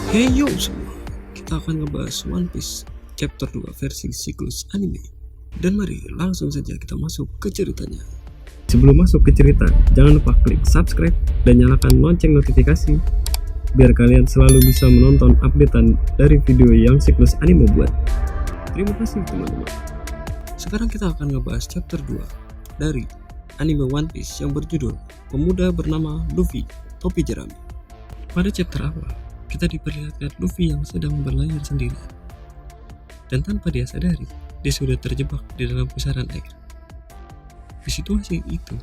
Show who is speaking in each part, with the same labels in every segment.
Speaker 1: Hey yo semua, kita akan ngebahas One Piece chapter 2 versi siklus anime. Dan mari langsung saja kita masuk ke ceritanya. Sebelum masuk ke cerita, jangan lupa klik subscribe dan nyalakan lonceng notifikasi biar kalian selalu bisa menonton updatean dari video yang siklus anime buat. Terima kasih teman-teman. Sekarang kita akan ngebahas chapter 2 dari anime One Piece yang berjudul Pemuda Bernama Luffy, Topi Jerami. Pada chapter awal, kita diperlihatkan Luffy yang sedang berlayar sendiri. Dan tanpa dia sadari, dia sudah terjebak di dalam pusaran air. Di situasi itu,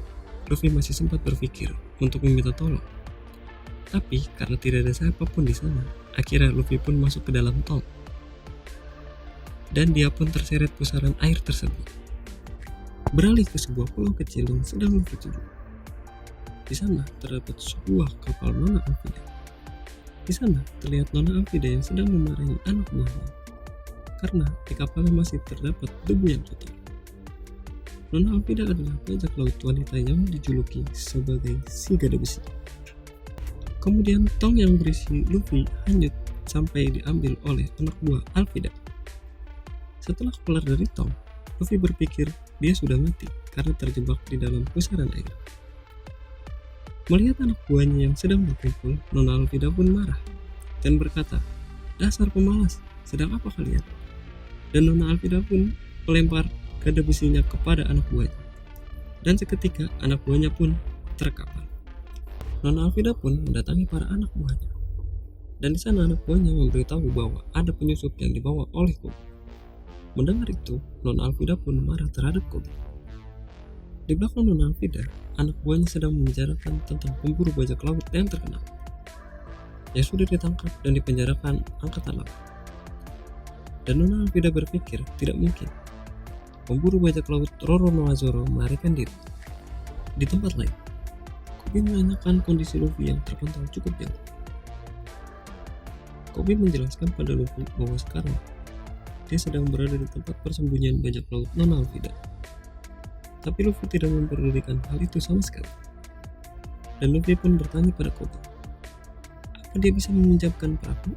Speaker 1: Luffy masih sempat berpikir untuk meminta tolong. Tapi karena tidak ada siapapun di sana, akhirnya Luffy pun masuk ke dalam tong. Dan dia pun terseret pusaran air tersebut. Beralih ke sebuah pulau kecil yang sedang Luffy tuju. Di sana terdapat sebuah kapal Nona Alvida. Di sana terlihat Nona Alvida yang sedang memarahi anak buahnya karena di kapalnya masih terdapat debu yang kotor. Nona Alvida adalah bajak laut wanita yang dijuluki sebagai si gada besi. Kemudian tong yang berisi Luffy hanyut sampai diambil oleh anak buah Alvida. Setelah keluar dari tong, Luffy berpikir dia sudah mati karena terjebak di dalam pusaran air. Melihat anak buahnya yang sedang berkumpul, Nona Alvida pun marah dan berkata, "Dasar pemalas, sedang apa kalian?" Dan Nona Alvida pun melempar gada besinya kepada anak buahnya. Dan seketika anak buahnya pun terkapar. Nona Alvida pun mendatangi para anak buahnya. Dan di sana anak buahnya memberitahu bahwa ada penyusup yang dibawa oleh Kobe. Mendengar itu, Nona Alvida pun marah terhadap Kobe. Di belakang Nona Alvida, anak buahnya sedang membicarakan tentang pemburu bajak laut yang terkenal yang sudah ditangkap dan dipenjarakan angkatan laut. Dan Nona Alvida berpikir tidak mungkin pemburu bajak laut Roronoa Zoro melarikan diri. Di tempat lain, Kobe menanyakan kondisi Luffy yang terpantau cukup jauh. Kobe menjelaskan pada Luffy bahwa sekarang dia sedang berada di tempat persembunyian bajak laut Nona Alvida. Tapi Luffy tidak memperdulikan hal itu sama sekali. Dan Luffy pun bertanya pada Kobe, apa dia bisa meminjamkan perahu?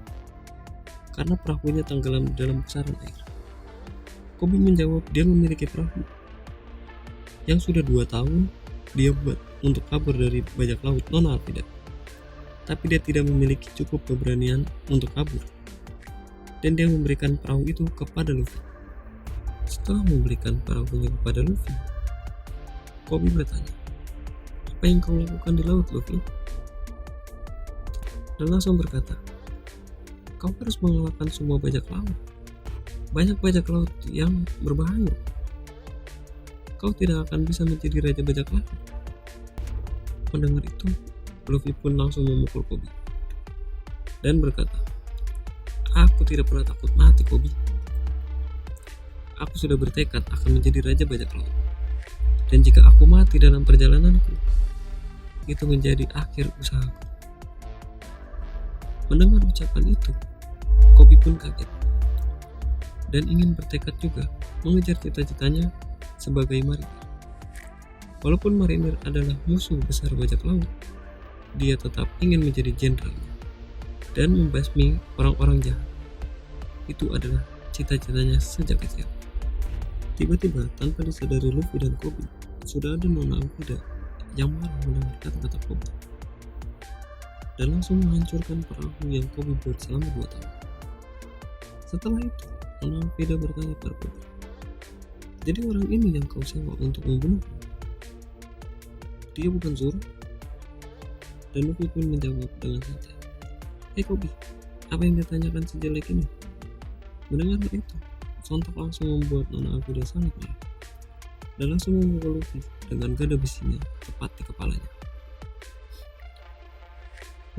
Speaker 1: Karena perahunya tenggelam dalam pusaran air. Kobe menjawab dia memiliki perahu yang sudah 2 tahun dia buat untuk kabur dari bajak laut Nona Alvida. Tapi dia tidak memiliki cukup keberanian untuk kabur. Dan dia memberikan perahu itu kepada Luffy. Setelah memberikan perahunya kepada Luffy, Kobe bertanya, "Apa yang kau lakukan di laut, Luffy?" Dan langsung berkata, "Kau harus mengalahkan semua bajak laut. Banyak bajak laut yang berbahaya. Kau tidak akan bisa menjadi raja bajak laut." Mendengar itu, Luffy pun langsung memukul Kobe dan berkata, "Aku tidak pernah takut mati, Kobe. Aku sudah bertekad akan menjadi raja bajak laut. Dan jika aku mati dalam perjalananku, itu menjadi akhir usahaku." Mendengar ucapan itu, Kobe pun kaget dan ingin bertekad juga mengejar cita-citanya sebagai marinir. Walaupun marinir adalah musuh besar bajak laut, dia tetap ingin menjadi jenderalnya dan membasmi orang-orang jahat. Itu adalah cita-citanya sejak kecil. Tiba-tiba tanpa disadari Luffy dan Kobe, sudah ada Nona Alvida yang marah mendengar kata-kata Kobe dan langsung menghancurkan perahu yang Kobe buat selama 2 tahun. Setelah itu, Nona Alvida bertanya pada Kobe, "Jadi orang ini yang kau sewa untuk membunuhku? Dia bukan Zoro?" Dan Luffy pun menjawab dengan santai, "Hei Kobe, apa yang ditanyakan sejelek ini?" Mendengar hal itu, sontak langsung membuat Nona Alvida sangat marah dan langsung memukul Luffy dengan gada besinya tepat di kepalanya.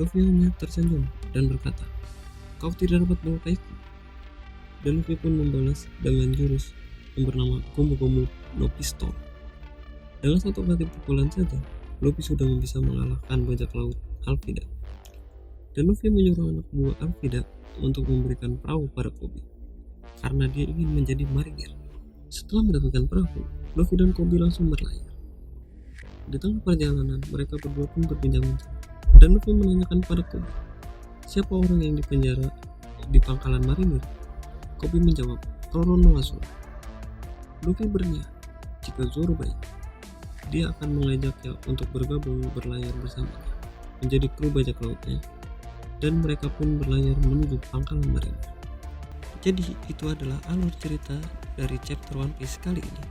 Speaker 1: Luffy hanya tersenyum dan berkata, "Kau tidak dapat melukaiku." Dan Luffy pun membalas dengan jurus yang bernama Gomu Gomu no Pistol. Dengan satu kali pukulan saja, Luffy sudah bisa mengalahkan bajak laut Alvida. Dan Luffy menyuruh anak buah Alvida untuk memberikan perahu pada Kobe karena dia ingin menjadi marinir. Setelah mendapatkan perahu, Luffy dan Kobe langsung berlayar. Di tengah perjalanan, mereka berdua pun berbincang-bincang dan Luffy menanyakan pada Kobe, Siapa orang yang dipenjara di pangkalan marinir? Kobe menjawab, Roronoazo. Luffy berniat, jika Zoro baik, dia akan mengajaknya untuk bergabung berlayar bersamanya, menjadi kru bajak lautnya, dan mereka pun berlayar menuju pangkalan marinir. Jadi itu adalah alur cerita dari chapter One Piece kali ini.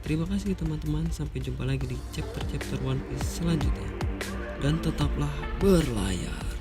Speaker 1: Terima kasih teman-teman, sampai jumpa lagi di chapter-chapter One Piece selanjutnya. Dan tetaplah berlayar.